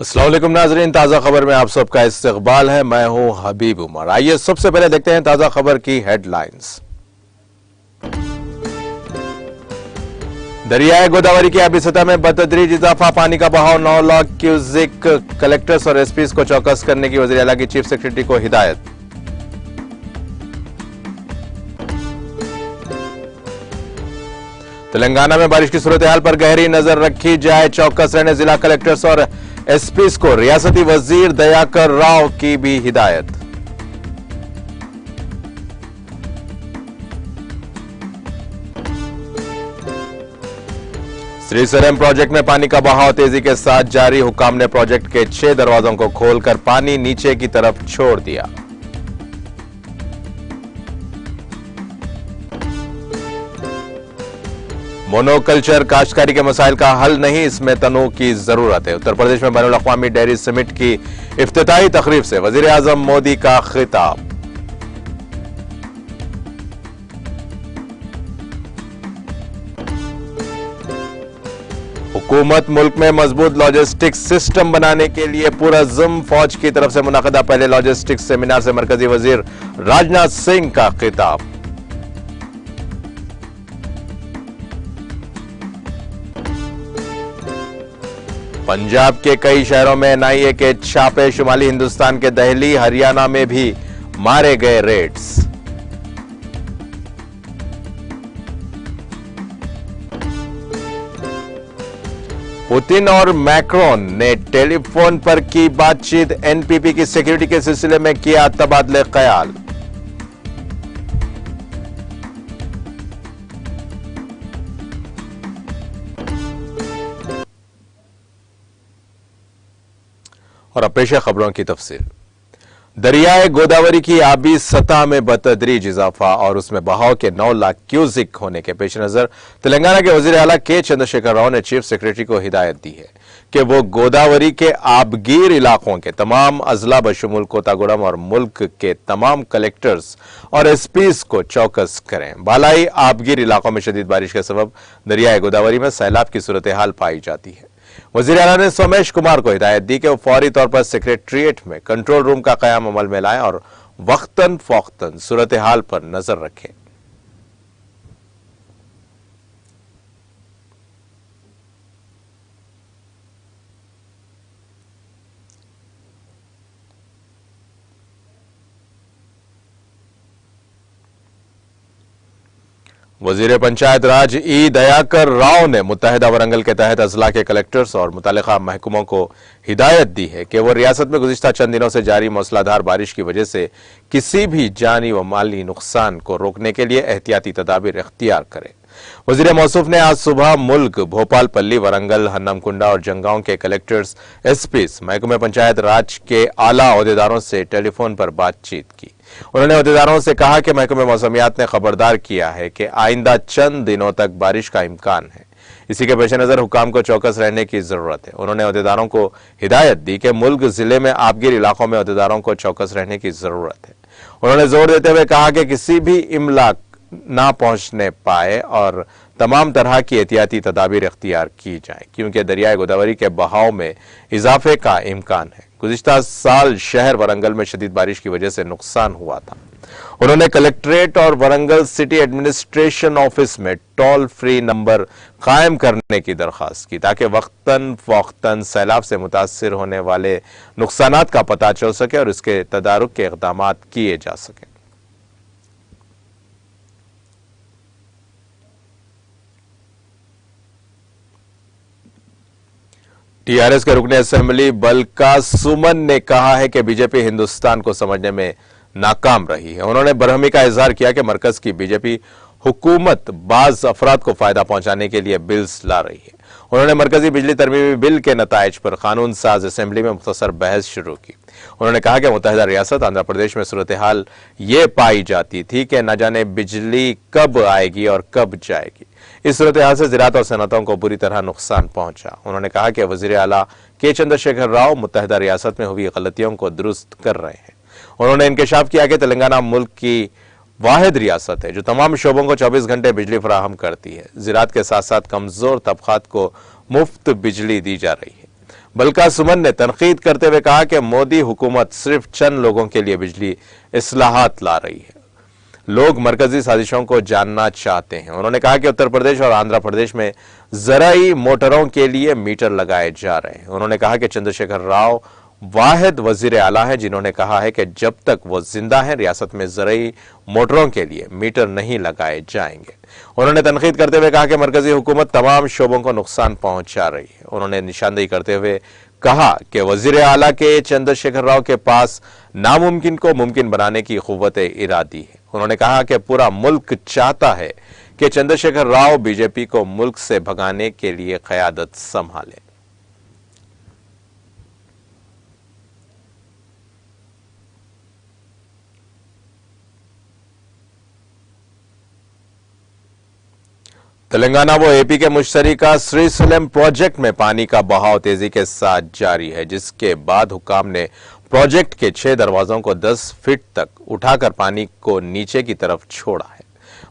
अस्सलाम वालेकुम नाजरीन, ताज़ा खबर में आप सबका इस्तकबाल है। मैं हूं हबीब उमर। आइए सबसे पहले देखते हैं ताज़ा खबर की हेडलाइंस। दरियाए गोदावरी की आबी सतह में बतदरीज इजाफा, पानी का बहाव 9 लाख क्यूसेक। कलेक्टर्स और एसपीज को चौकस करने की वज़ीर आला की चीफ सेक्रेटरी को हिदायत। तेलंगाना में बारिश की सूरत हाल पर गहरी नजर रखी जाए, चौकस रहने जिला कलेक्टर्स और एसपीज को रियासती वजीर दयाकर राव की भी हिदायत। श्रीसरम प्रोजेक्ट में पानी का बहाव तेजी के साथ जारी, हुकाम ने प्रोजेक्ट के 6 दरवाजों को खोलकर पानी नीचे की तरफ छोड़ दिया। मोनोकल्चर काश्तकारी के मसाइल का हल नहीं, इसमें तनों की जरूरत है। उत्तर प्रदेश में बैनुल अक़वामी डेयरी समिट की इफ्तिताही तकरीब से वजीर आजम मोदी का खिताब। हुकूमत मुल्क में मजबूत लॉजिस्टिक्स सिस्टम बनाने के लिए पुरअज़्म, फौज की तरफ से मुनाक़दा पहले लॉजिस्टिक्स सेमिनार से मरकजी वजीर राजनाथ सिंह का खिताब। पंजाब के कई शहरों में एनआईए के छापे, शुमाली हिंदुस्तान के दिल्ली हरियाणा में भी मारे गए रेड्स। पुतिन और मैक्रोन ने टेलीफोन पर की बातचीत, एनपीपी की सिक्योरिटी के सिलसिले में किया तबादले ख्याल। और अब पेश है खबरों की तफसील। दरियाए गोदावरी की आबी सतह में बतदरीज इजाफा और उसमें बहाव के 9 लाख क्यूसिक होने के पेश नजर तेलंगाना के वजीर आला के चंद्रशेखर राव ने चीफ सेक्रेटरी को हिदायत दी है कि वो गोदावरी के आबगीर इलाकों के तमाम अजला बशमूल कोतागुड़म और मुल्क के तमाम कलेक्टर्स और एसपीज को चौकस करें। बालाई आबगीर इलाकों में शदीद बारिश के सबब दरियाए गोदावरी में सैलाब की सूरत हाल पाई जाती है। वजीर आला ने सोमेश कुमार को हिदायत दी कि वो फौरी तौर पर सेक्रेटरीट में कंट्रोल रूम का कयाम अमल में लाएं और वक्तन फौक्तन सूरत हाल पर नजर रखें। वजीर पंचायत राज ई दयाकर राव ने मुत्तहिदा वरंगल के तहत अजला के कलेक्टर्स और मुतल्लिका महकमों को हिदायत दी है कि वो रियासत में गुज़िश्ता चंद दिनों से जारी मूसलाधार बारिश की वजह से किसी भी जानी व माली नुकसान को रोकने के लिए एहतियाती तदाबीर इख्तियार करें। वजीर मौसूफ ने आज सुबह मुल्क, भोपाल, पल्ली, वरंगल, हन्नमकुंडा और जंगांव के कलेक्टर्स, एसपीज, महकमे पंचायत राज के आला ओहदेदारों से टेलीफोन पर बातचीत की। उन्होंने ओहदेदारों से कहा कि महकमे मौसमियात ने खबरदार किया है कि आइंदा चंद दिनों तक बारिश का इम्कान है। इसी के पेश नजर हुकाम को चौकस रहने की जरूरत है। उन्होंने ओहदेदारों को हिदायत दी कि मुल्क जिले में आबगीर इलाकों में ओहदेदारों को चौकस रहने की जरूरत है। उन्होंने जोर देते हुए कहा कि किसी भी इमला ना पहुंचने पाए और तमाम तरह की एहतियाती तदाबीर इख्तियार की जाए, क्योंकि दरियाए गोदावरी के बहाव में इजाफे का इम्कान है। गुज़िश्ता साल शहर वरंगल में शदीद बारिश की वजह से नुकसान हुआ था। उन्होंने कलेक्ट्रेट और वरंगल सिटी एडमिनिस्ट्रेशन ऑफिस में टोल फ्री नंबर कायम करने की दरखास्त की ताकि वक्तन फौक्तन सैलाब से मुतासिर होने वाले नुकसानात का पता चल सके और इसके तदारुक के इक़दाम किए जा सके। टीआरएस के रुकने असेंबली बलका सुमन ने कहा है कि बीजेपी हिंदुस्तान को समझने में नाकाम रही है। उन्होंने बरहमी का इजहार किया कि मरकज की बीजेपी हुकूमत बाज अफराद को फायदा पहुंचाने के लिए बिल्स ला रही है। उन्होंने मरकजी बिजली तरमीमी बिल के नताइज पर कानून साज असेंबली में मुख्तसर बहस शुरू की। उन्होंने कहा कि मुत्तहिदा रियासत आंध्र प्रदेश में सूरत हाल ये पाई जाती थी कि न जाने बिजली कब आएगी और कब जाएगी। इस सूरत हाल से ज़राअत और सनअतों को बुरी तरह नुकसान पहुंचा। उन्होंने कहा कि वज़ीर आला के चंद्रशेखर राव मुत्तहिदा रियासत में हुई गलतियों को दुरुस्त कर रहे हैं। उन्होंने इंकशाफ किया कि तेलंगाना मुल्क की वाहिद रियासत है जो तमाम शोबों को 24 घंटे बिजली फराहम करती है। ज़राअत के साथ साथ कमजोर तबकात को मुफ्त बिजली दी जा रही है। बलका सुमन ने तनकीद करते हुए कहा कि मोदी हुकूमत सिर्फ चंद लोगों के लिए बिजली इस्लाहात ला रही है। लोग मरकजी साजिशों को जानना चाहते हैं। उन्होंने कहा कि उत्तर प्रदेश और आंध्र प्रदेश में ज़राई मोटरों के लिए मीटर लगाए जा रहे हैं। उन्होंने कहा कि चंद्रशेखर राव वाहिद वजीर आला है जिन्होंने कहा है कि जब तक वो जिंदा है रियासत में ज़राई मोटरों के लिए मीटर नहीं लगाए जाएंगे। उन्होंने तनकीद करते हुए कहा कि मरकजी हुकूमत तमाम शोबों को नुकसान पहुंचा रही है। उन्होंने निशानदेही करते हुए कहा कि वजीर आला के चंद्रशेखर राव के पास नामुमकिन को मुमकिन बनाने की कुव्वत इरादी है। उन्होंने कहा कि पूरा मुल्क चाहता है कि चंद्रशेखर राव बीजेपी को मुल्क से भगाने के लिए क़यादत संभाले। तेलंगाना व एपी के मुश्तरका श्रीशैलम प्रोजेक्ट में पानी का बहाव तेजी के साथ जारी है, जिसके बाद हुक्काम ने प्रोजेक्ट के 6 दरवाजों को 10 फीट तक उठाकर पानी को नीचे की तरफ छोड़ा है।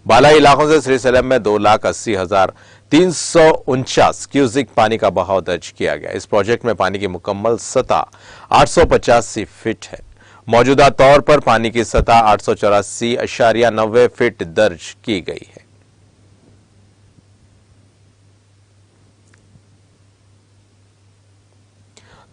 बालाई इलाकों से श्रीशैलम में 2,80,349 क्यूसिक पानी का बहाव दर्ज किया गया। इस प्रोजेक्ट में पानी की मुकम्मल सतह 885 फीट है। मौजूदा तौर पर पानी की सतह 884.90 फीट दर्ज की गई है।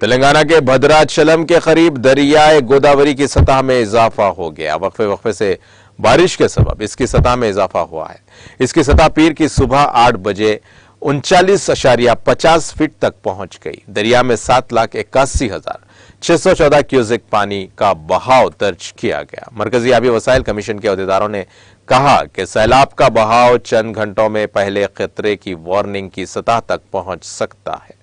तेलंगाना के भद्राचलम के करीब दरियाए गोदावरी की सतह में इजाफा हो गया। वक्फे वक्फे से बारिश के सबब इसकी सतह में इजाफा हुआ है। इसकी सतह पीर की सुबह 8 बजे 39.50 फीट तक पहुंच गई। दरिया में 7,81,614 क्यूसेक पानी का बहाव दर्ज किया गया। मरकजी आबी वसाइल कमीशन के अहदेदारों ने कहा कि सैलाब का बहाव चंद घंटों में पहले खतरे की वार्निंग की सतह तक पहुंच सकता है।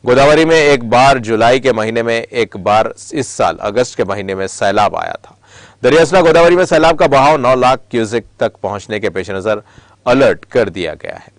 गोदावरी में एक बार जुलाई के महीने में, एक बार इस साल अगस्त के महीने में सैलाब आया था। दरियासला गोदावरी में सैलाब का बहाव 9 लाख क्यूसेक तक पहुंचने के पेश नजर अलर्ट कर दिया गया है।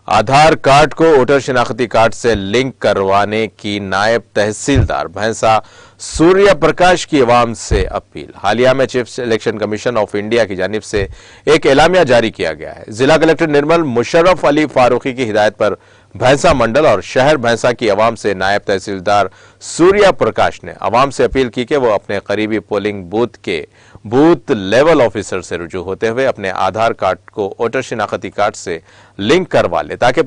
आधार कार्ड को वोटर शिनाख्ती कार्ड से लिंक करवाने की नायब तहसीलदार भैंसा सूर्य प्रकाश की अवाम से अपील। हालिया में chief election commission of India की जानिब से एक एलामिया जारी किया गया है। जिला कलेक्टर निर्मल मुशर्रफ अली फारूकी की हिदायत पर भैंसा मंडल और शहर भैंसा की अवाम से नायब तहसीलदार सूर्य प्रकाश ने अवाम से अपील की कि वो अपने करीबी पोलिंग बूथ के बूथ लेवल ऑफिसर से रुजू होते हुए अपने आधार कार्ड को वोटर शिनाख्ती कार्ड से लिंक करवा ले, ताकि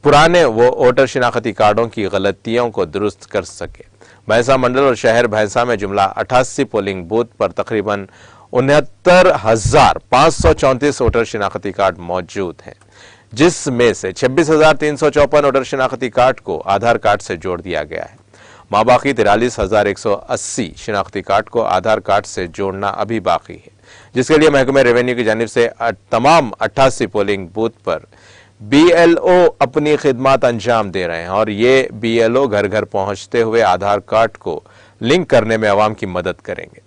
पुराने वो वोटर शिनाख्ती कार्डों की गलतियों को दुरुस्त कर सके। भैंसा मंडल और शहर भैंसा में जुमला 88 पोलिंग बूथ पर तकरीबन 69,534 वोटर शिनाख्ती कार्ड मौजूद हैं, जिसमें से 26,354 वोटर शिनाख्ती कार्ड को आधार कार्ड से जोड़ दिया गया है। माबाकी 43,180 शिनाख्ती कार्ड को आधार कार्ड से जोड़ना अभी बाकी है, जिसके लिए महकमे रेवेन्यू की जानिब से तमाम 88 पोलिंग बूथ पर BLO अपनी खिदमत अंजाम दे रहे हैं और ये BLO घर घर पहुंचते हुए आधार कार्ड को लिंक करने में अवाम की मदद करेंगे।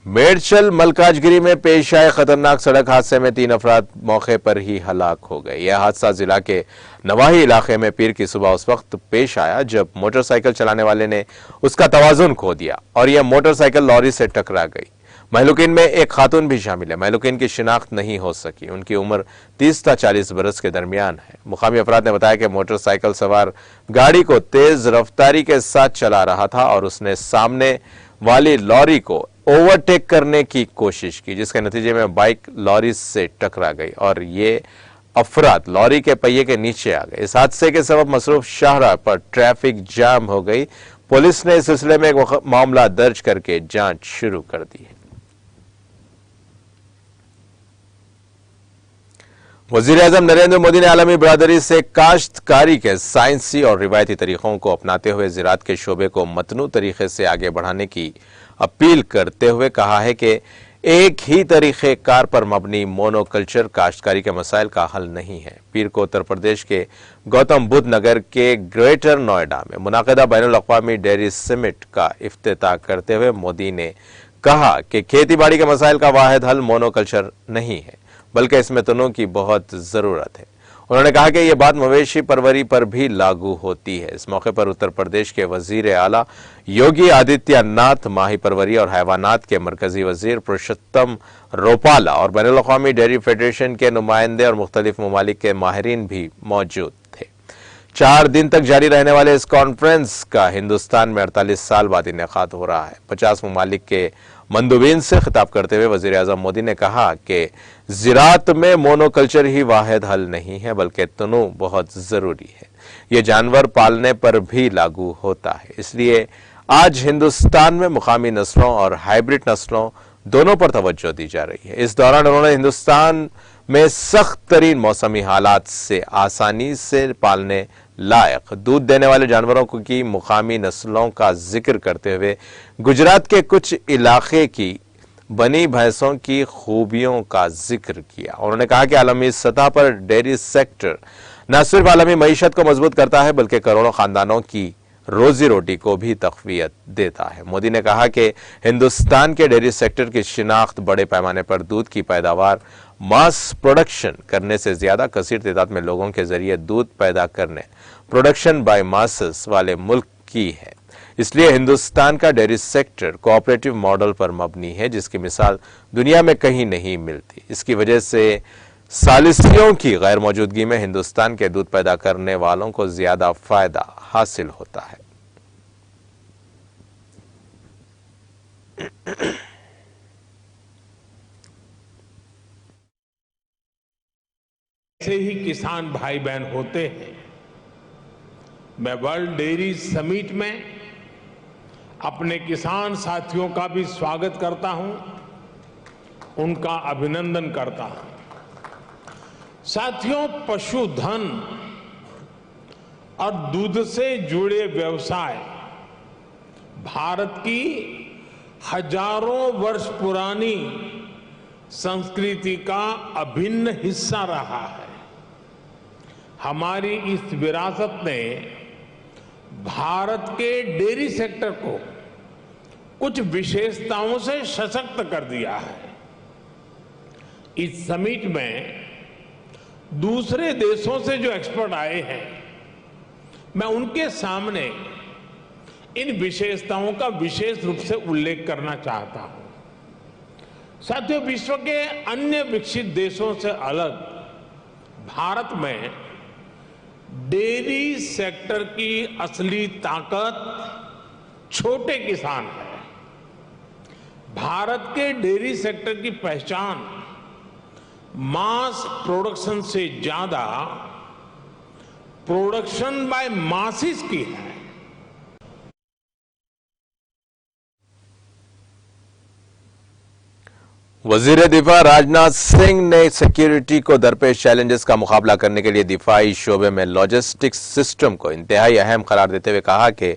मेडचल मलकाजगिरी में पेश आए खतरनाक सड़क हादसे में 3 अफराद मौके पर ही हलाक हो गए। यह हादसा जिला के नवाही इलाके में पीर की सुबह उस वक्त पेश आया जब मोटरसाइकिल चलाने वाले ने उसका तवाजुन खो दिया और यह मोटरसाइकिल लॉरी से टकरा गई। महलुकीन में एक खातून भी शामिल है। महलुकीन की शिनाख्त नहीं हो सकी। उनकी उम्र 30 से 40 बरस के दरमियान है। मुकामी अफराद ने बताया कि मोटरसाइकिल सवार गाड़ी को तेज रफ्तारी के साथ चला रहा था और उसने सामने वाली लॉरी को ओवरटेक करने की कोशिश की, जिसके नतीजे में बाइक लॉरी से टकरा गई और ये अफराद लॉरी के पहिए के नीचे आ गए। इस हादसे के सबब मसरूफ शाहराह पर ट्रैफिक जाम हो गई। पुलिस ने इस सिलसिले में एक मामला दर्ज करके जांच शुरू कर दी है। वज़ीर-ए-आज़म नरेंद्र मोदी ने आलमी बरादरी से काश्तकारी के साइंसी और रिवायती तरीकों को अपनाते हुए ज़राअत के शोबे को मतनू तरीके से आगे बढ़ाने की अपील करते हुए कहा है कि एक ही तरीक़े कार पर मबनी मोनोकल्चर काश्तकारी के मसाइल का हल नहीं है। पीर को उत्तर प्रदेश के गौतम बुद्ध नगर के ग्रेटर नोएडा में मुनाक़िदा बैनुल अक़वामी डेयरी समिट का इफ्तिताह करते हुए मोदी ने कहा कि खेती बाड़ी के मसाइल का वाहिद हल मोनोकल्चर नहीं है, बल्कि इसमें तनों की बहुत ज़रूरत है। उन्होंने कहा कि यह बात मवेशी परवरी पर भी लागू होती है। इस मौके पर उत्तर प्रदेश के वजीर आला योगी आदित्यनाथ, माही परवरी और हैवानात के मरकजी वजीर पुरुषोत्तम रूपाला और बैनुल अक़वामी डेयरी फेडरेशन के नुमाइंदे और मुख्तलिफ ममालिक के माहिरीन भी मौजूद थे। 4 दिन तक जारी रहने वाले इस कॉन्फ्रेंस का हिंदुस्तान में 48 साल बाद इनेकाद हो रहा है। 50 ममालिक के मंदुबीन से खिताब करते हुए वजीर आजम मोदी ने कहा कि ज़राअत में मोनोकल्चर ही वाहिद हल नहीं है, बल्कि तनू बहुत जरूरी है। ये जानवर पालने पर भी लागू होता है। इसलिए आज हिंदुस्तान में मुकामी नस्लों और हाइब्रिड नस्लों दोनों पर तवज्जो दी जा रही है। इस दौरान उन्होंने हिंदुस्तान में सख्त तरीन मौसमी हालात से आसानी से पालने लायक दूध देने वाले जानवरों की मुकामी नस्लों का जिक्र करते हुए गुजरात के कुछ इलाके की बनी भैंसों की खूबियों का जिक्र किया। उन्होंने कहा कि आलमी सतह पर डेयरी सेक्टर न सिर्फ आलमी मईशत को मजबूत करता है, बल्कि करोड़ों खानदानों की रोजी रोटी को भी तक़वियत देता है। मोदी ने कहा कि हिंदुस्तान के डेयरी सेक्टर की शिनाख्त बड़े पैमाने पर दूध की पैदावार मास प्रोडक्शन करने से ज्यादा कसीर तादाद में लोगों के जरिए दूध पैदा करने, प्रोडक्शन बाय मासेस वाले मुल्क की है। इसलिए हिंदुस्तान का डेयरी सेक्टर कोऑपरेटिव मॉडल पर मबनी है, जिसकी मिसाल दुनिया में कहीं नहीं मिलती। इसकी वजह से सालिसियों की गैर मौजूदगी में हिंदुस्तान के दूध पैदा करने वालों को ज्यादा फायदा हासिल होता है। ऐसे ही किसान भाई बहन होते हैं। मैं वर्ल्ड डेयरी समिट में अपने किसान साथियों का भी स्वागत करता हूं, उनका अभिनंदन करता हूं। साथियों, पशुधन और दूध से जुड़े व्यवसाय भारत की हजारों वर्ष पुरानी संस्कृति का अभिन्न हिस्सा रहा है। हमारी इस विरासत ने भारत के डेयरी सेक्टर को कुछ विशेषताओं से सशक्त कर दिया है। इस समिट में दूसरे देशों से जो एक्सपर्ट आए हैं, मैं उनके सामने इन विशेषताओं का विशेष रूप से उल्लेख करना चाहता हूं। साथियों, विश्व के अन्य विकसित देशों से अलग भारत में डेयरी सेक्टर की असली ताकत छोटे किसान है। भारत के डेयरी सेक्टर की पहचान मास प्रोडक्शन से ज्यादा प्रोडक्शन बाय मासिस की है। वजीर दिफा राजनाथ सिंह ने सिक्योरिटी को दरपेश चैलेंजेस का मुकाबला करने के लिए दिफाई शोबे में लॉजिस्टिक्स सिस्टम को इंतहाई अहम करार देते हुए कहा कि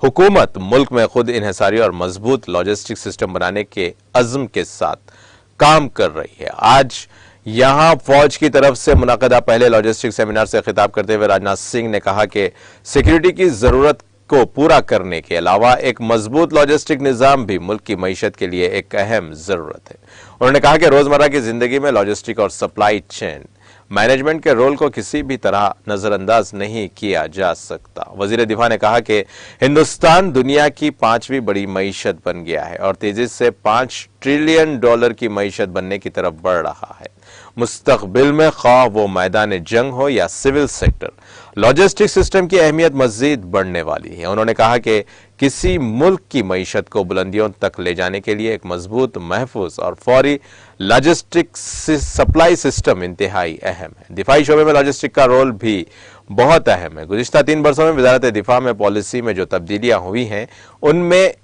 हुकूमत मुल्क में खुद इन्हिसारी और मजबूत लॉजिस्टिक्स सिस्टम बनाने के अज़्म के साथ काम कर रही है। आज यहां फौज की तरफ से मुनाक़दा पहले लॉजिस्टिक्स सेमिनार से खिताब करते हुए राजनाथ सिंह ने कहा कि सिक्योरिटी की जरूरत को पूरा करने के अलावा एक मजबूत लॉजिस्टिक निजाम भी मुल्क की मईशत के लिए एक अहम जरूरत है। उन्होंने कहा कि रोजमर्रा की जिंदगी में लॉजिस्टिक और सप्लाई चेन मैनेजमेंट के रोल को किसी भी तरह नजरअंदाज नहीं किया जा सकता। वजीर दिफा ने कहा कि हिंदुस्तान दुनिया की 5वीं बड़ी मईशत बन गया है और तेजी से $5 ट्रिलियन की मईशत बनने की तरफ बढ़ रहा है। मुस्तकबिल में ख्वाह वो मैदान जंग हो या सिविल सेक्टर, लॉजिस्टिक सिस्टम की अहमियत मजीद बढ़ने वाली है। उन्होंने कहा कि किसी मुल्क की मईशत को बुलंदियों तक ले जाने के लिए एक मजबूत, महफूज और फौरी लॉजिस्टिक सप्लाई सिस्टम इंतहाई अहम है। दिफाई शोबे में लॉजिस्टिक का रोल भी बहुत अहम है। गुज़िश्ता 3 वर्षों में वज़ारत दिफा में पॉलिसी में जो तब्दीलियां हुई हैं, उनमें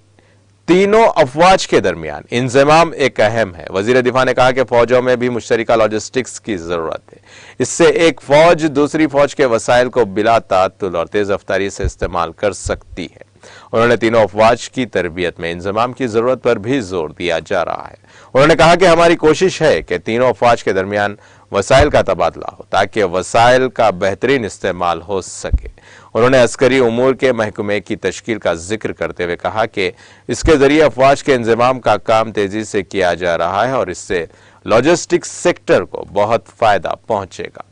तीनों अफवाज के दरमियान इंजमाम एक अहम है। वजीर दिफा ने कहा कि फौजों में भी मुश्तरका लॉजिस्टिक्स की जरूरत है। इससे एक फौज दूसरी फौज के वसाइल को बिला तातुल और तेज रफ्तारी से इस्तेमाल कर सकती है। उन्होंने तीनों अफवाज की तरबियत में इंजमाम की जरूरत पर भी जोर दिया जा रहा है। उन्होंने कहा कि हमारी कोशिश है कि तीनों अफवाज के दरमियान वसाइल का तबादला हो ताकि वसाइल का बेहतरीन इस्तेमाल हो सके। उन्होंने अस्करी उमूर के महकमे की तश्कील का जिक्र करते हुए कहा कि इसके जरिए अफवाज के इंजमाम का काम तेजी से किया जा रहा है और इससे लॉजिस्टिक्स सेक्टर को बहुत फायदा पहुंचेगा।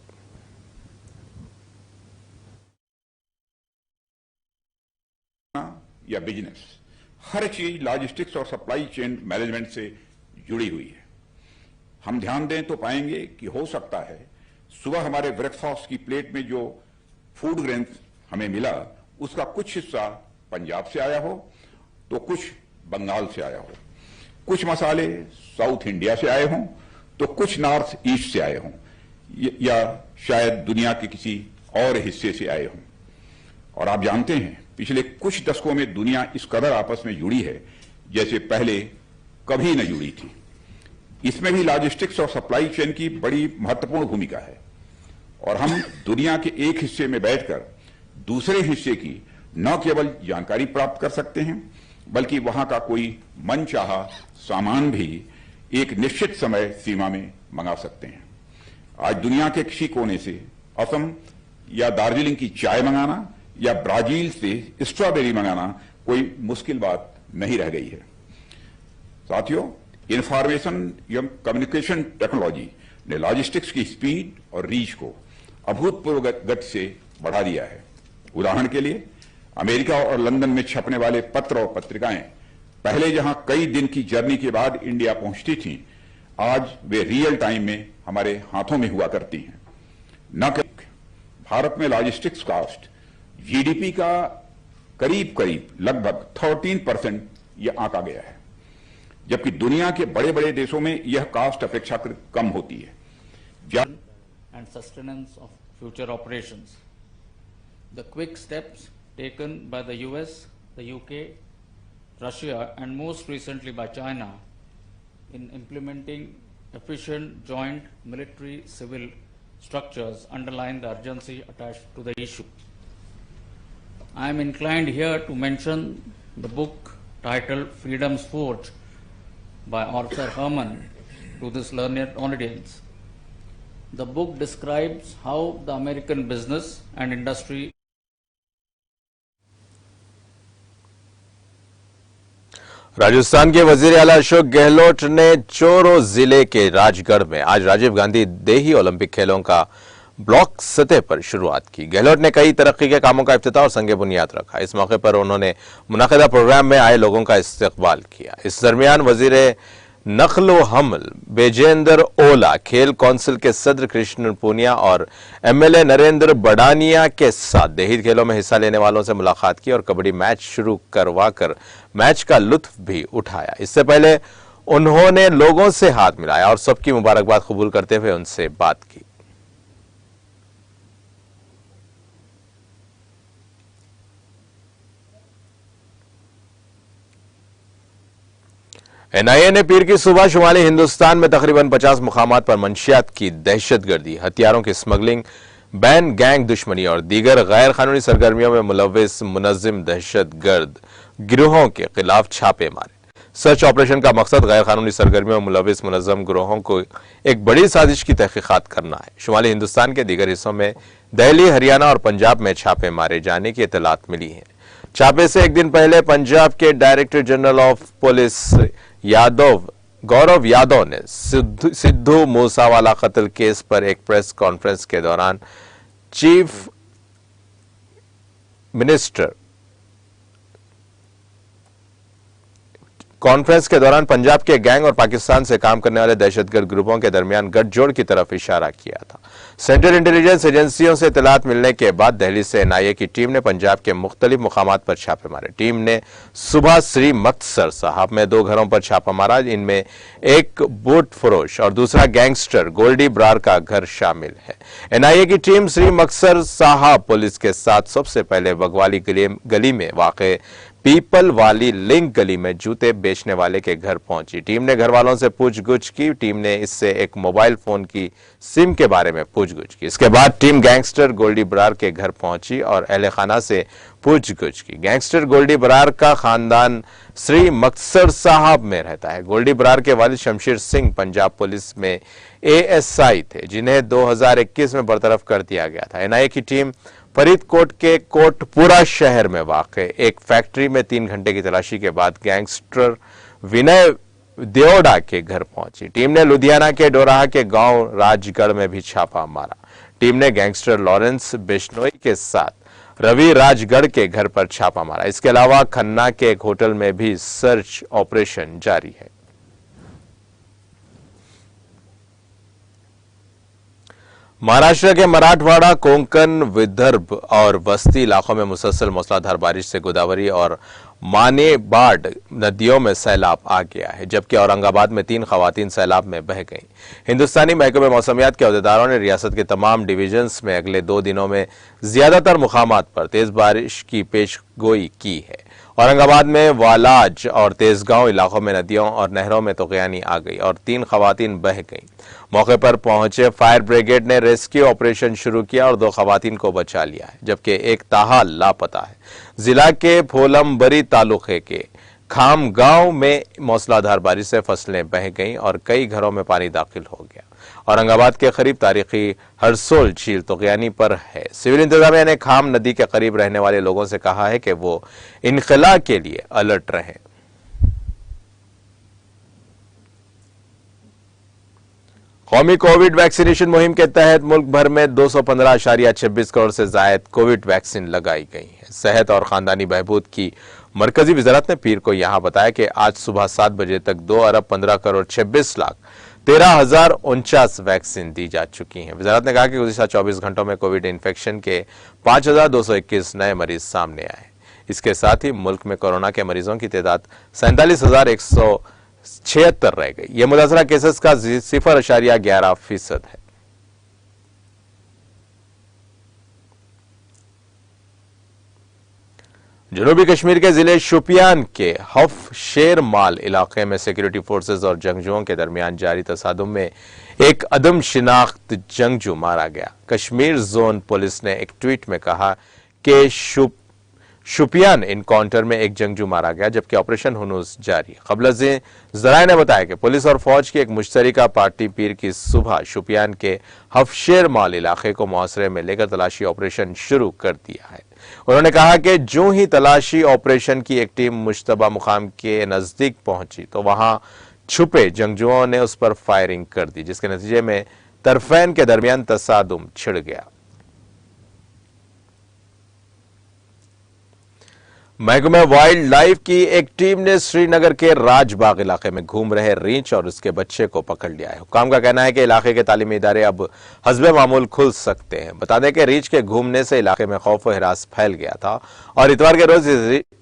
या बिजनेस, हर चीज लॉजिस्टिक्स और सप्लाई चेन मैनेजमेंट से जुड़ी हुई है। हम ध्यान दें तो पाएंगे कि हो सकता है सुबह हमारे ब्रेकफास्ट की प्लेट में जो फूड ग्रेन हमें मिला उसका कुछ हिस्सा पंजाब से आया हो तो कुछ बंगाल से आया हो, कुछ मसाले साउथ इंडिया से आए हों तो कुछ नॉर्थ ईस्ट से आए हों, या शायद दुनिया के किसी और हिस्से से आए हों। और आप जानते हैं पिछले कुछ दशकों में दुनिया इस कदर आपस में जुड़ी है जैसे पहले कभी न जुड़ी थी। इसमें भी लॉजिस्टिक्स और सप्लाई चेन की बड़ी महत्वपूर्ण भूमिका है और हम दुनिया के एक हिस्से में बैठकर दूसरे हिस्से की न केवल जानकारी प्राप्त कर सकते हैं बल्कि वहां का कोई मनचाहा सामान भी एक निश्चित समय सीमा में मंगा सकते हैं। आज दुनिया के किसी कोने से असम या दार्जिलिंग की चाय मंगाना या ब्राजील से स्ट्रॉबेरी मंगाना कोई मुश्किल बात नहीं रह गई है। साथियों, इंफॉर्मेशन या कम्युनिकेशन टेक्नोलॉजी ने लॉजिस्टिक्स की स्पीड और रीच को अभूतपूर्व गति से बढ़ा दिया है। उदाहरण के लिए अमेरिका और लंदन में छपने वाले पत्र और पत्रिकाएं पहले जहां कई दिन की जर्नी के बाद इंडिया पहुंचती थीं, आज वे रियल टाइम में हमारे हाथों में हुआ करती हैं। न कि भारत में लॉजिस्टिक्स कॉस्ट जीडीपी का करीब करीब लगभग 13% यह आंका गया है, जबकि दुनिया के बड़े बड़े देशों में यह कॉस्ट अपेक्षाकृत कम होती है। And sustenance of future operations. The quick steps taken by the US, the UK, Russia and most recently by China in implementing efficient joint military-civil structures underline the urgency attached to the issue. I am inclined here to mention the book titled Freedom's Forge by Arthur Herman to this learned audience. The book describes how the American business and industry Rajasthan के वजीर आला अशोक गहलोत ने चोरो जिले के राजगढ़ में आज राजीव गांधी देही ओलंपिक खेलों का ब्लॉक सतह पर शुरुआत की। गहलोत ने कई तरक्की के कामों का इफ्तिताह और संग बुनियाद रखा। इस मौके पर उन्होंने मुनाकिदा प्रोग्राम में आए लोगों का इस्तकबाल किया। इस दरमियान वजीर नक्लो हमल बेजेंद्र ओला, खेल काउंसिल के सदर कृष्ण पूनिया और एमएलए नरेंद्र बडानिया के साथ देही खेलों में हिस्सा लेने वालों से मुलाकात की और कबड्डी मैच शुरू करवाकर मैच का लुत्फ भी उठाया। इससे पहले उन्होंने लोगों से हाथ मिलाया और सबकी मुबारकबाद कबूल करते हुए उनसे बात की। एनआईए ने पीर की सुबह शुमाली हिंदुस्तान में तकरीबन 50 मुकामात पर मंशियात की दहशतगर्दी, हथियारों की स्मगलिंग, बैन, गैंग दुश्मनी और दीगर गैर कानूनी सरगर्मियों में मुलव्विस मुनज़्ज़िम दहशतगर्द गिरोहों के खिलाफ छापे मारे। सर्च ऑपरेशन का मकसद गैर कानूनी सरगर्मियों में मुलव्विस मुनज़्ज़म गिरोहों को एक बड़ी साजिश की तहकीकात करना है। शुमाली हिंदुस्तान के दीगर हिस्सों में दिल्ली, हरियाणा और पंजाब में छापे मारे जाने की इत्तलात मिली है। छापे से एक दिन पहले पंजाब के director general of police Gaurav Yadav ने सिद्धू मूसावाला कत्ल केस पर एक प्रेस कॉन्फ्रेंस के दौरान चीफ मिनिस्टर कॉन्फ्रेंस के दौरान पंजाब के गैंग और पाकिस्तान से काम करने वाले दहशतगर्द ग्रुपों के दरमियान गठजोड़ की तरफ इशारा किया था। सेंट्रल इंटेलिजेंस एजेंसियों से इत्तलात मिलने के बाद दिल्ली से एनआईए की टीम ने पंजाब के मुख्तलिफ मुकामात पर छापे मारे। टीम ने सुबह श्री मक्तसर साहब में 2 घरों पर छापा मारा। इनमें एक बूट फरोश और दूसरा गैंगस्टर गोल्डी ब्रार का घर शामिल है। एनआईए की टीम श्री मक्तसर साहब पुलिस के साथ सबसे पहले बगवाली गली में वाक़े पीपल वाली लिंक गली में जूते बेचने वाले के घर पहुंची। टीम ने घर वालों से पूछगछ की। टीम ने इससे एक मोबाइल फोन की सिम के बारे में पूछगछ की। इसके बाद टीम गैंगस्टर गोल्डी बरार के घर पहुंची और अहले खाना से पूछगछ की। गैंगस्टर गोल्डी बरार का खानदान श्री मक्तसर साहब में रहता है। गोल्डी बरार के वालिद शमशेर सिंह पंजाब पुलिस में एएसआई थे, जिन्हें 2021 में बरतरफ कर दिया गया था। एनआईए की टीम फरीदकोट के कोटपुरा शहर में वाक़ एक फैक्ट्री में 3 घंटे की तलाशी के बाद गैंगस्टर विनय देओडा के घर पहुंची। टीम ने लुधियाना के डोराहा के गांव राजगढ़ में भी छापा मारा। टीम ने गैंगस्टर लॉरेंस बिश्नोई के साथ रवि राजगढ़ के घर पर छापा मारा। इसके अलावा खन्ना के एक होटल में भी सर्च ऑपरेशन जारी है। महाराष्ट्र के मराठवाड़ा, कोंकण, विदर्भ और बस्ती इलाकों में मुसलसल मूसलाधार बारिश से गोदावरी और मानेबाड नदियों में सैलाब आ गया है, जबकि औरंगाबाद में 3 खवातीन सैलाब में बह गईं। हिंदुस्तानी महकमे मौसमियात के अहदेदारों ने रियासत के तमाम डिवीजन्स में अगले 2 दिनों में ज्यादातर मुकामात पर तेज बारिश की पेशगोई की है। औरंगाबाद में वालाज और तेजगांव इलाकों में नदियों और नहरों में तूफानी आ गई और 3 खवातीन बह गईं। मौके पर पहुंचे फायर ब्रिगेड ने रेस्क्यू ऑपरेशन शुरू किया और 2 खवातीन को बचा लिया है, जबकि एक ताहाल लापता है। जिला के फोलमबरी तालुके के खाम गांव में मूसलाधार बारिश से फसलें बह गईं और कई घरों में पानी दाखिल हो गया। औरंगाबाद के करीब तारीखी हरसोल झील तूफानी पर है। सिविल इंतजामिया ने खाम नदी के करीब रहने वाले लोगों से कहा है कि वो इनखला के लिए अलर्ट रहें। कौमी कोविड वैक्सीनेशन मुहिम के तहत मुल्क भर में 215.26 करोड़ से जायद कोविड वैक्सीन लगाई गई है। सेहत और खानदानी बहबूद की मरकजी वजारत ने पीर को यहां बताया कि आज सुबह 7 बजे तक 2 अरब 15 करोड़ 26 लाख 13,049 वैक्सीन दी जा चुकी हैं। वजारत ने कहा कि गुज़िश्ता 24 घंटों में कोविड इन्फेक्शन के 5,221 नए मरीज सामने आए। इसके साथ ही मुल्क में कोरोना के मरीजों की तादाद 47,176 रह गई। यह मुतासरा केसेस का 0.11% है। जनूबी कश्मीर के जिले शोपियान के हफ शेर माल इलाके में सिक्योरिटी फोर्सेस और जंगजुओं के दरमियान जारी तसादुम में एक अदम शिनाख्त जंगजू मारा गया। कश्मीर जोन पुलिस ने एक ट्वीट में कहा कि शोपियान इनकाउंटर में एक जंगजू मारा गया, जबकि ऑपरेशन हुनूस जारी। क़ब्ल ज़राए ने बताया कि पुलिस और फौज की एक मुश्तरका पार्टी पीर की सुबह शोपियान के हफशेर माल इलाके को मुहासरे में लेकर तलाशी ऑपरेशन शुरू कर दिया है। उन्होंने कहा कि जो ही तलाशी ऑपरेशन की एक टीम मुश्तबा मुकाम के नजदीक पहुंची तो वहां छुपे जंगजुओं ने उस पर फायरिंग कर दी, जिसके नतीजे में तरफैन के दरमियान तसादुम छिड़ गया। महकमे वाइल्ड लाइफ की एक टीम ने श्रीनगर के राजबाग इलाके में घूम रहे रींछ और उसके बच्चे को पकड़ लिया है। हुकाम का कहना है कि इलाके के तालीमी इदारे अब हस्बे मामूल खुल सकते हैं। बता दें कि रींछ के घूमने से इलाके में खौफ व हिरास फैल गया था और इतवार के रोज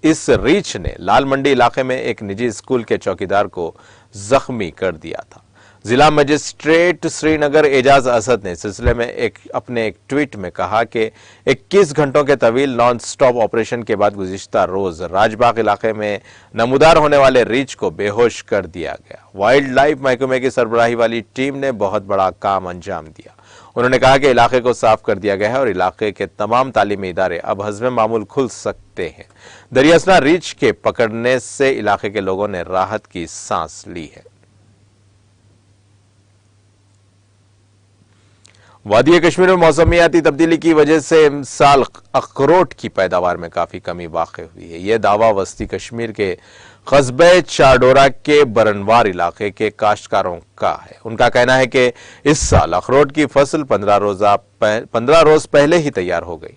इस रींछ ने लाल मंडी इलाके में एक निजी स्कूल के चौकीदार को जख्मी कर दिया था। जिला मजिस्ट्रेट श्रीनगर एजाज असद ने इस सिलसिले में अपने एक ट्वीट में कहा कि 21 घंटों के तवील नॉन स्टॉप ऑपरेशन के बाद गुज़िश्ता रोज राजबाग इलाके में नमूदार होने वाले रीछ को बेहोश कर दिया गया। वाइल्ड लाइफ महकमे की सरबराही वाली टीम ने बहुत बड़ा काम अंजाम दिया। उन्होंने कहा कि इलाके को साफ कर दिया गया है और इलाके के तमाम तालीमी इदारे अब हस्बे मामूल खुल सकते हैं। दरियासना रीछ के पकड़ने से इलाके के लोगों ने राहत की सांस ली है। वादी कश्मीर में मौसमियाती तब्दीली की वजह से इस साल अखरोट की पैदावार में काफी कमी वाक़ हुई है। यह दावा वस्ती कश्मीर के कस्बे चाडोरा के बरनवार इलाके के काश्तकारों का है। उनका कहना है कि इस साल अखरोट की फसल 15 रोज पहले ही तैयार हो गई।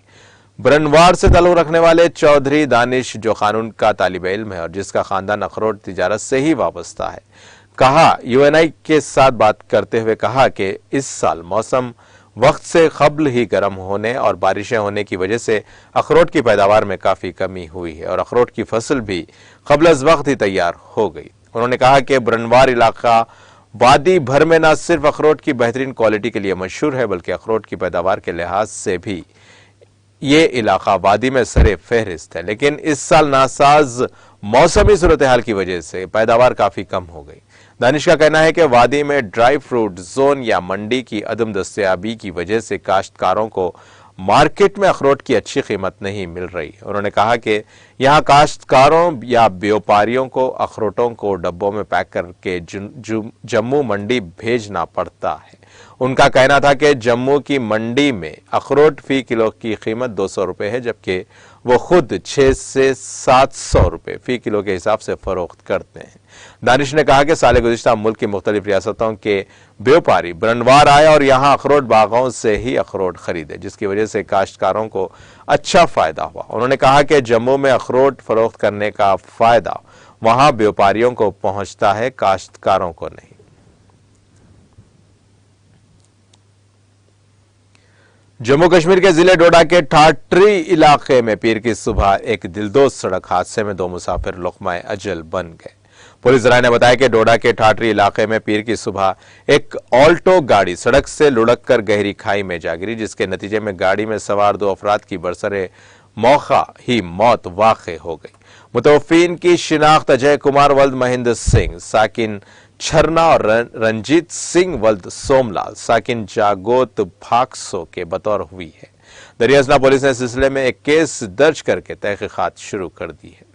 बरनवार से ताल्लुक रखने वाले चौधरी दानिश, जो कानून का तालिब इल्म है और जिसका खानदान अखरोट तिजारत से ही वाबस्ता है, कहा यूएनआई के साथ बात करते हुए कहा कि इस साल मौसम वक्त से कबल ही गर्म होने और बारिशें होने की वजह से अखरोट की पैदावार में काफी कमी हुई है और अखरोट की फसल भी कबल अज वक्त ही तैयार हो गई। उन्होंने कहा कि बरनवार इलाका वादी भर में न सिर्फ अखरोट की बेहतरीन क्वालिटी के लिए मशहूर है, बल्कि अखरोट की पैदावार के लिहाज से भी ये इलाका वादी में सरे फहरिस्त है। लेकिन इस साल नासाज मौसमी सूरत हाल की वजह से पैदावार काफी कम हो गई। दानिश का कहना है कि वादी में ड्राई फ्रूट जोन या मंडी की अदम दस्तयाबी की वजह से काश्तकारों को मार्केट में अखरोट की अच्छी कीमत नहीं मिल रही। उन्होंने कहा कि यहाँ काश्तकारों या व्यापारियों को अखरोटों को डब्बों में पैक करके जम्मू मंडी भेजना पड़ता है। उनका कहना था कि जम्मू की मंडी में अखरोट फी किलो की कीमत 200 रुपए है, जबकि वो खुद 600 से 700 रुपए फी किलो के हिसाब से फरोख्त करते हैं। दानिश ने कहा कि साल गुज़िश्ता मुल्क की मुख्तलिफ रियासतों के व्यापारी ब्रंडवार आए और यहाँ अखरोट बागों से ही अखरोट खरीदे, जिसकी वजह से काश्तकारों को अच्छा फायदा हुआ। उन्होंने कहा कि जम्मू में अखरोट फरोख्त करने का फायदा वहां व्यापारियों को पहुंचता है, काश्तकारों को नहीं। जम्मू कश्मीर के जिले डोडा के ठाटरी इलाके में पीर की सुबह एक दिलदोज सड़क हादसे में 2 मुसाफिर लुक़्मा-ए अजल बन गए। पुलिस जराये ने बताया कि डोडा के ठाटरी इलाके में पीर की सुबह एक ऑल्टो गाड़ी सड़क से लुढ़क कर गहरी खाई में जा गिरी, जिसके नतीजे में गाड़ी में सवार 2 अफराद की बरसरे मौका ही मौत वाक़ हो गई। मुतवफ़्फ़ीन की शिनाख्त अजय कुमार वल्द महेंद्र सिंह साकिन छरना और रंजीत सिंह वल्द सोमलाल साकिन जागोत भागसो के बतौर हुई है। दरियासना पुलिस ने इस सिलसिले में एक केस दर्ज करके तहकीकात शुरू कर दी है।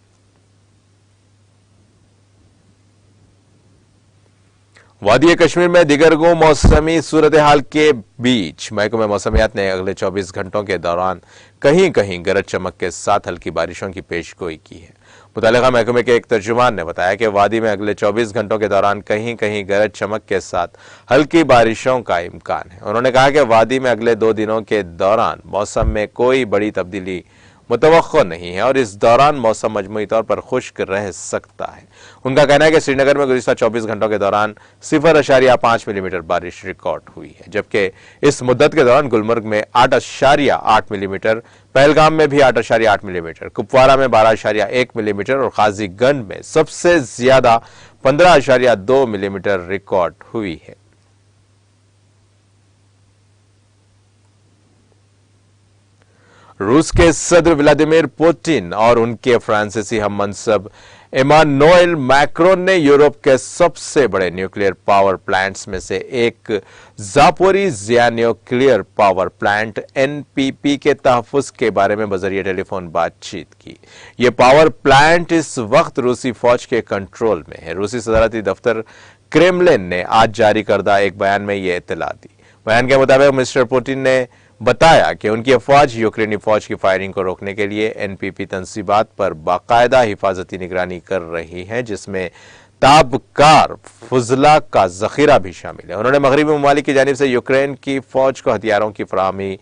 वादी कश्मीर में दिगरगों मौसमी सूरत हाल के बीच महकमे मौसमियात ने अगले 24 घंटों के दौरान कहीं कहीं गरज चमक के साथ हल्की बारिशों की पेशगोई की है। मुतल्लिका महकमे के एक तर्जुमान ने बताया कि वादी में अगले 24 घंटों के दौरान कहीं कहीं गरज चमक के साथ हल्की बारिशों का इम्कान है। उन्होंने कहा कि वादी में अगले 2 दिनों के दौरान मौसम में कोई बड़ी तब्दीली मुतवक्को नहीं है और इस दौरान मौसम मजमूई तौर पर खुश्क रह सकता है। उनका कहना है कि श्रीनगर में गुज़िश्ता 24 घंटों के दौरान 0.5 मिलीमीटर बारिश रिकॉर्ड हुई है, जबकि इस मुद्दत के दौरान गुलमर्ग में 8.8 मिलीमीटर, पहलगाम में भी 8.8 मिलीमीटर, कुपवारा में 12.1 मिलीमीटर और काजीगंज में सबसे ज्यादा 15.2 मिलीमीटर रिकॉर्ड हुई है। रूस के सदर व्लादिमीर पुतिन और उनके फ्रांसीसी हम मनसब इमानुएल मैक्रोन ने यूरोप के सबसे बड़े न्यूक्लियर पावर प्लांट्स में से एक Zaporizhzhia nuclear power plant NPP के तहफ़्फ़ुज़ के बारे में बज़रिए टेलीफोन बातचीत की। यह पावर प्लांट इस वक्त रूसी फौज के कंट्रोल में है। रूसी सदारती दफ्तर क्रेमलिन ने आज जारी करदा एक बयान में यह इत्तला दी। बयान के मुताबिक मिस्टर पुतिन ने बताया कि उनकी अफवाज यूक्रेनी फौज की फायरिंग को रोकने के लिए एनपीपी तंसीबात पर बाकायदा हिफाजती निगरानी कर रही है, जिसमें ताबकार फुजला का जखीरा भी शामिल है। उन्होंने मगरबी ममालिक की जानिब से यूक्रेन की फौज को हथियारों की फराहमी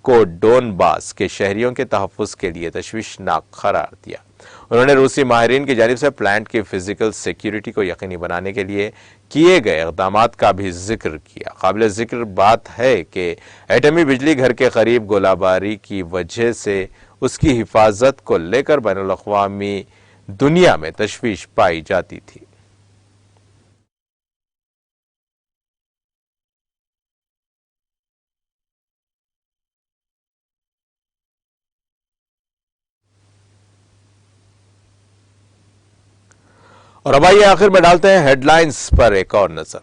को डोनबास के शहरियों के तहफ़्फ़ुज़ के लिए तशवीशनाक करार दिया। उन्होंने रूसी माहिरीन की जानिब से प्लांट की फिजिकल सिक्योरिटी को यकीनी बनाने के लिए किए गए इक़दामात का भी जिक्र किया। काबिल जिक्र बात है कि एटमी बिजली घर के करीब गोलाबारी की वजह से उसकी हिफाजत को लेकर बैनुल अक़वामी दुनिया में तशवीश पाई जाती थी। और अब आइए आखिर में डालते हैं हेडलाइंस पर एक और नजर।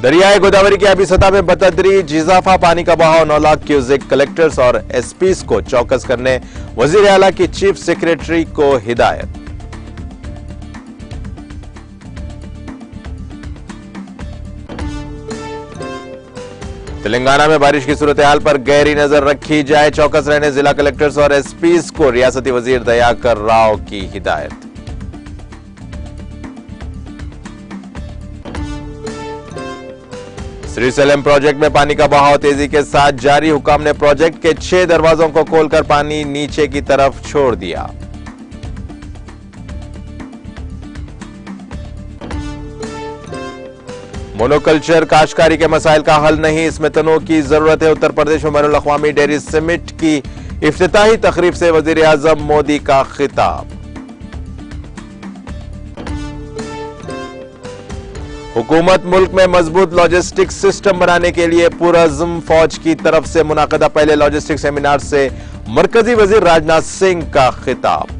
दरियाए गोदावरी की आबी सतह में बतदरीज इजाफा, पानी का बहाव 9 लाख क्यूसेक, कलेक्टर्स और एसपीज को चौकस करने वजीर आला की चीफ सेक्रेटरी को हिदायत। तेलंगाना में बारिश की सूरत हाल पर गहरी नजर रखी जाए, चौकस रहने जिला कलेक्टर्स और एसपीज को रियासती वजीर दयाकर राव की हिदायत। श्रीशैलम प्रोजेक्ट में पानी का बहाव तेजी के साथ जारी, हुकाम ने प्रोजेक्ट के 6 दरवाजों को खोलकर पानी नीचे की तरफ छोड़ दिया। मोनोकल्चर काश्तकारी के मसाइल का हल नहीं, इसमें तनों की जरूरत है। उत्तर प्रदेश में बैनुल अक़वामी डेयरी समिट की इफ्तिताही तकरीब से वजीर आजम मोदी का खिताब। हुकूमत मुल्क में मजबूत लॉजिस्टिक सिस्टम बनाने के लिए पुरअज़्म फौज की तरफ से मुनाक़दा पहले लॉजिस्टिक सेमिनार से मरकजी वजीर राजनाथ सिंह का खिताब।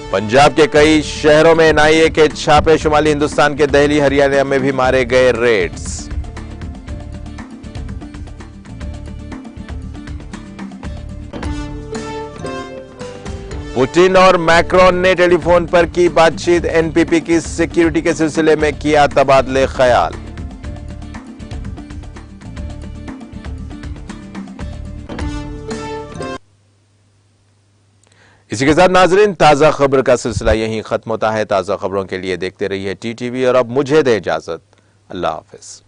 पंजाब के कई शहरों में एनआईए के छापे, शुमाली हिंदुस्तान के दिल्ली हरियाणा में भी मारे गए रेड्स। पुतिन और मैक्रोन ने टेलीफोन पर की बातचीत, एनपीपी की सिक्योरिटी के सिलसिले में किया तबादले ख्याल। इसी के साथ नाजरीन, ताजा खबर का सिलसिला यहीं खत्म होता है। ताजा खबरों के लिए देखते रहिए टीटीवी और अब मुझे दे इजाजत। अल्लाह हाफिज।